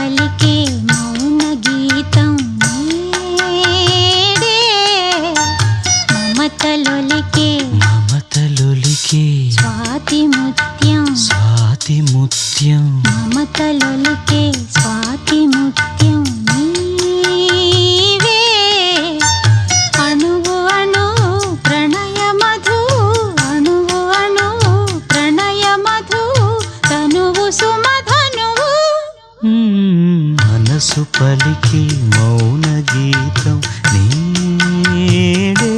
పలికే మౌన గీతం నీడే మమతలొలికే స్వాతి ముత్యం మమతలొలికే స్వాతి ముత్యం నీవే అణువు అణు ప్రణయ మధు అణువు అణు ప్రణయ మధు తనువు సుమధనువు మనసు పలికి మౌన గీతం నీడే